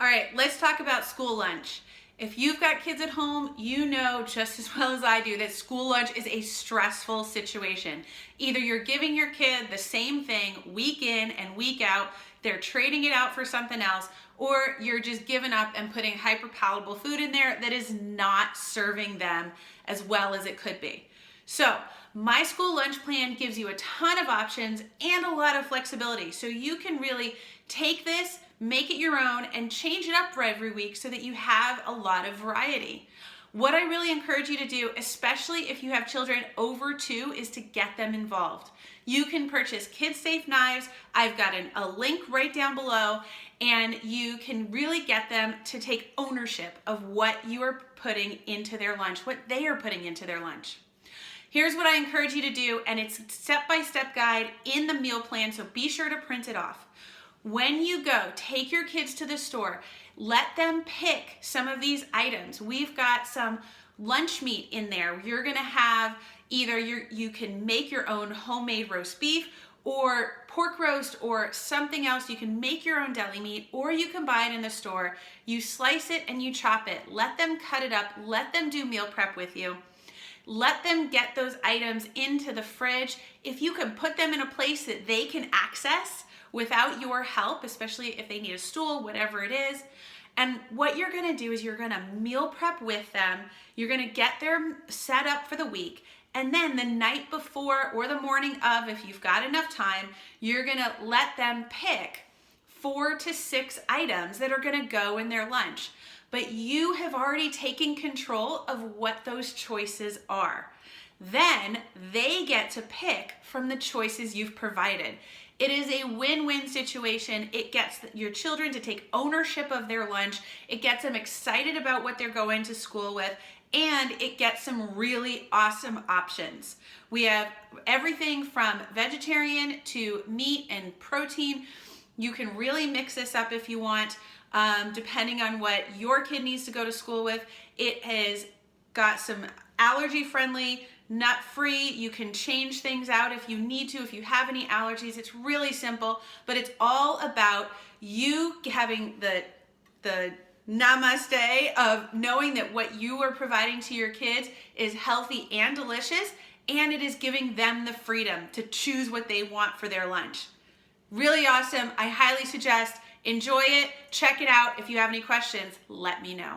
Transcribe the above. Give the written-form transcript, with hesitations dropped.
All right, let's talk about school lunch. If you've got kids at home, you know just as well as I do that school lunch is a stressful situation. Either you're giving your kid the same thing week in and week out, they're trading it out for something else, or you're just giving up and putting hyper-palatable food in there that is not serving them as well as it could be. So, my school lunch plan gives you a ton of options and a lot of flexibility. So you can really take this, make it your own, and change it up for every week so that you have a lot of variety. What I really encourage you to do, especially if you have children over 2, is to get them involved. You can purchase kid-safe knives. I've got a link right down below, and you can really get them to take ownership of what you are putting into their lunch, what they are putting into their lunch. Here's what I encourage you to do, and it's a step-by-step guide in the meal plan, so be sure to print it off. When you go, take your kids to the store, let them pick some of these items. We've got some lunch meat in there. You're gonna have either you can make your own homemade roast beef or pork roast or something else. You can make your own deli meat, or you can buy it in the store. You slice it and you chop it. Let them cut it up, let them do meal prep with you. Let them get those items into the fridge. If you can put them in a place that they can access without your help, especially if they need a stool, whatever it is. And what you're gonna do is you're gonna meal prep with them. You're gonna get them set up for the week. And then the night before or the morning of, if you've got enough time, you're gonna let them pick 4 to 6 items that are gonna go in their lunch. But you have already taken control of what those choices are. Then they get to pick from the choices you've provided. It is a win-win situation. It gets your children to take ownership of their lunch. It gets them excited about what they're going to school with, and it gets some really awesome options. We have everything from vegetarian to meat and protein. You can really mix this up if you want. Depending on what your kid needs to go to school with. It has got some allergy-friendly, nut-free. You can change things out if you need to, if you have any allergies. It's really simple, but it's all about you having the namaste of knowing that what you are providing to your kids is healthy and delicious, and it is giving them the freedom to choose what they want for their lunch. Really awesome. I highly suggest enjoy it. Check it out. If you have any questions, let me know.